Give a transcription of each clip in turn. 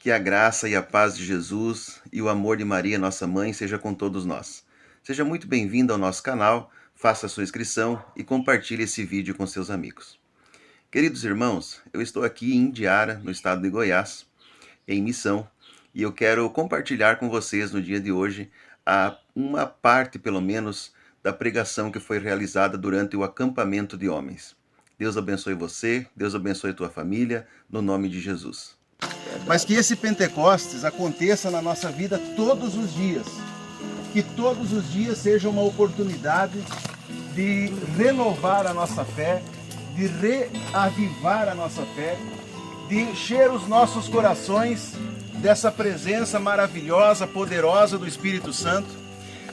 Que a graça e a paz de Jesus e o amor de Maria, nossa mãe, seja com todos nós. Seja muito bem-vindo ao nosso canal, faça a sua inscrição e compartilhe esse vídeo com seus amigos. Queridos irmãos, eu estou aqui em Indiara, no estado de Goiás, em missão, e eu quero compartilhar com vocês no dia de hoje uma parte, pelo menos, da pregação que foi realizada durante o acampamento de homens. Deus abençoe você, Deus abençoe tua família, no nome de Jesus. Mas que esse Pentecostes aconteça na nossa vida todos os dias. Que todos os dias seja uma oportunidade de renovar a nossa fé, de reavivar a nossa fé, de encher os nossos corações dessa presença maravilhosa, poderosa do Espírito Santo,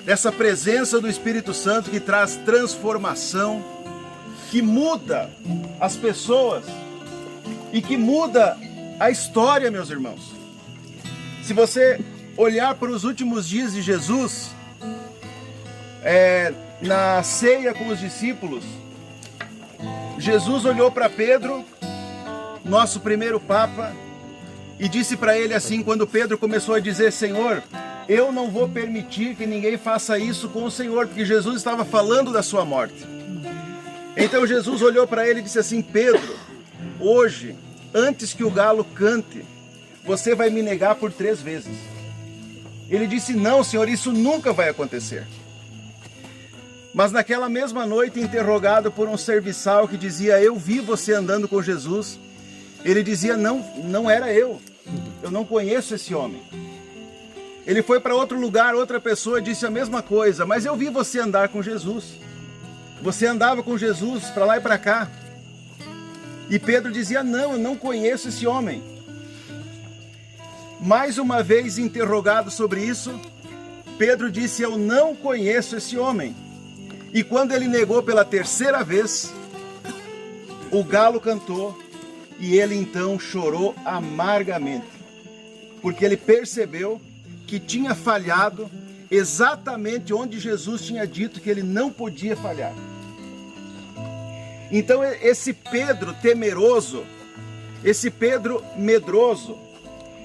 dessa presença do Espírito Santo que traz transformação, que muda as pessoas e que muda a história, meus irmãos. Se você olhar para os últimos dias de Jesus, na ceia com os discípulos, Jesus olhou para Pedro, nosso primeiro Papa, e disse para ele assim, quando Pedro começou a dizer: Senhor, eu não vou permitir que ninguém faça isso com o Senhor, porque Jesus estava falando da sua morte. Então Jesus olhou para ele e disse assim: Pedro, hoje, antes que o galo cante, você vai me negar por 3 vezes. Ele disse: não, Senhor, isso nunca vai acontecer. Mas naquela mesma noite, interrogado por um serviçal que dizia: eu vi você andando com Jesus, ele dizia: não era eu não conheço esse homem. Ele foi para outro lugar, outra pessoa disse a mesma coisa: mas eu vi você andar com Jesus, você andava com Jesus para lá e para cá. E Pedro dizia: não, eu não conheço esse homem. Mais uma vez interrogado sobre isso, Pedro disse: eu não conheço esse homem. E quando ele negou pela 3ª vez, o galo cantou e ele então chorou amargamente, porque ele percebeu que tinha falhado exatamente onde Jesus tinha dito que ele não podia falhar. Então esse Pedro temeroso, esse Pedro medroso,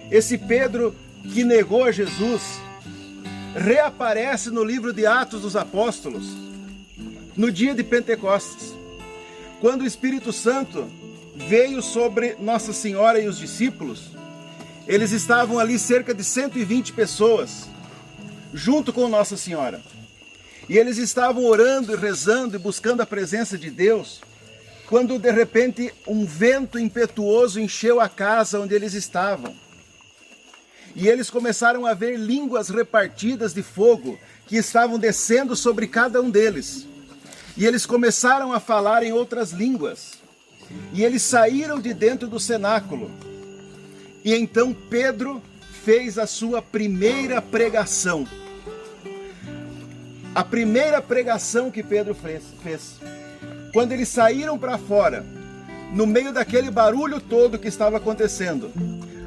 esse Pedro que negou a Jesus, reaparece no livro de Atos dos Apóstolos, no dia de Pentecostes, quando o Espírito Santo veio sobre Nossa Senhora e os discípulos. Eles estavam ali cerca de 120 pessoas, junto com Nossa Senhora. E eles estavam orando e rezando e buscando a presença de Deus, quando de repente um vento impetuoso encheu a casa onde eles estavam. E eles começaram a ver línguas repartidas de fogo que estavam descendo sobre cada um deles. E eles começaram a falar em outras línguas. E eles saíram de dentro do cenáculo. E então Pedro fez a sua primeira pregação. A primeira pregação que Pedro fez. Quando eles saíram para fora, no meio daquele barulho todo que estava acontecendo,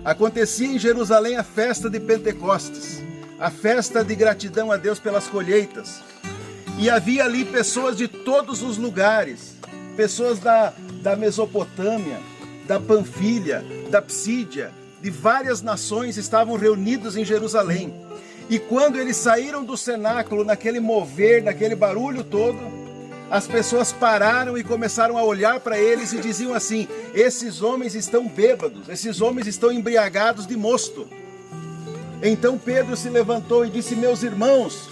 acontecia em Jerusalém a festa de Pentecostes, a festa de gratidão a Deus pelas colheitas. E havia ali pessoas de todos os lugares, pessoas da Mesopotâmia, da Panfilha, da Psídia, de várias nações estavam reunidos em Jerusalém. E quando eles saíram do cenáculo, naquele mover, naquele barulho todo, as pessoas pararam e começaram a olhar para eles e diziam assim: esses homens estão bêbados, esses homens estão embriagados de mosto. Então Pedro se levantou e disse: meus irmãos,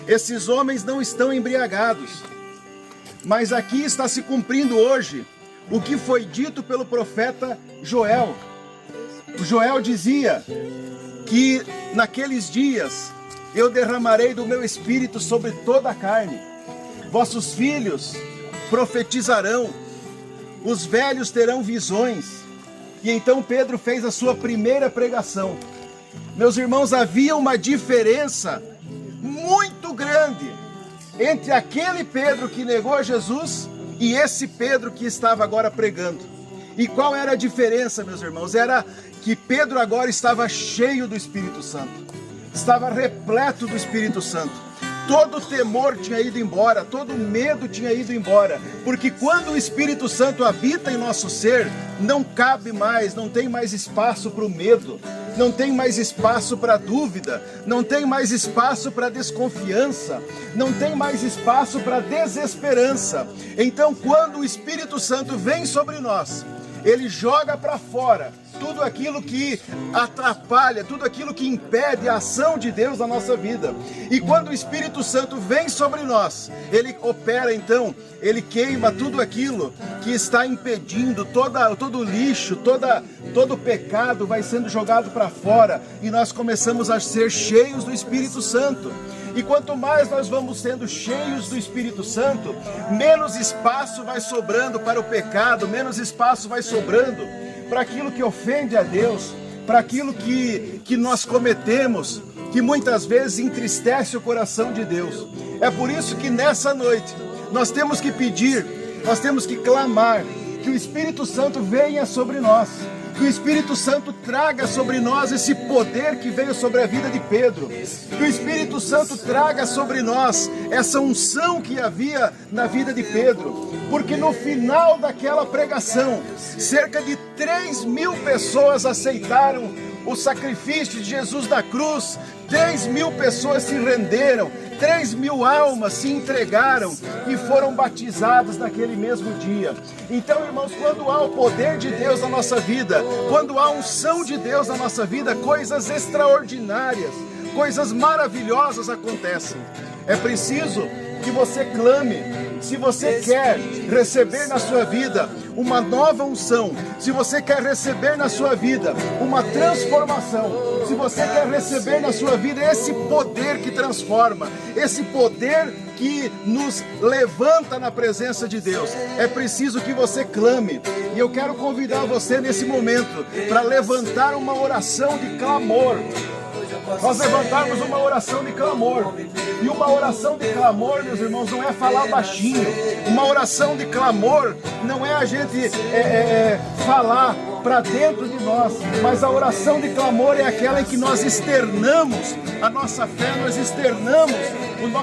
esses homens não estão embriagados, mas aqui está se cumprindo hoje o que foi dito pelo profeta Joel. Joel dizia que naqueles dias eu derramarei do meu espírito sobre toda a carne. Vossos filhos profetizarão, os velhos terão visões. E então Pedro fez a sua primeira pregação. Meus irmãos, havia uma diferença muito grande entre aquele Pedro que negou a Jesus e esse Pedro que estava agora pregando. E qual era a diferença, meus irmãos? Era que Pedro agora estava cheio do Espírito Santo, estava repleto do Espírito Santo. Todo temor tinha ido embora, todo medo tinha ido embora, porque quando o Espírito Santo habita em nosso ser, não cabe mais, não tem mais espaço para o medo, não tem mais espaço para dúvida, não tem mais espaço para desconfiança, não tem mais espaço para desesperança. Então, quando o Espírito Santo vem sobre nós, ele joga para fora tudo aquilo que atrapalha, tudo aquilo que impede a ação de Deus na nossa vida. E quando o Espírito Santo vem sobre nós, ele opera então, ele queima tudo aquilo que está impedindo, todo o lixo, todo o pecado vai sendo jogado para fora, e nós começamos a ser cheios do Espírito Santo. E quanto mais nós vamos sendo cheios do Espírito Santo, menos espaço vai sobrando para o pecado, menos espaço vai sobrando para aquilo que ofende a Deus, para aquilo que nós cometemos, que muitas vezes entristece o coração de Deus. É por isso que nessa noite nós temos que pedir, nós temos que clamar que o Espírito Santo venha sobre nós, que o Espírito Santo traga sobre nós esse poder que veio sobre a vida de Pedro, que o Espírito Santo traga sobre nós essa unção que havia na vida de Pedro, porque no final daquela pregação, cerca de 3.000 pessoas aceitaram o sacrifício de Jesus da cruz, 3.000 pessoas se renderam, 3.000 almas se entregaram e foram batizadas naquele mesmo dia. Então, irmãos, quando há o poder de Deus na nossa vida, quando há a unção de Deus na nossa vida, coisas extraordinárias, coisas maravilhosas acontecem. É preciso que você clame. Se você quer receber na sua vida uma nova unção, se você quer receber na sua vida uma transformação, se você quer receber na sua vida esse poder que transforma, esse poder que nos levanta na presença de Deus, é preciso que você clame. E eu quero convidar você nesse momento para levantar uma oração de clamor. Nós levantarmos uma oração de clamor. E uma oração de clamor, meus irmãos, não é falar baixinho. Uma oração de clamor não é a gente falar para dentro de nós, mas a oração de clamor é aquela em que nós externamos a nossa fé, nós externamos o nosso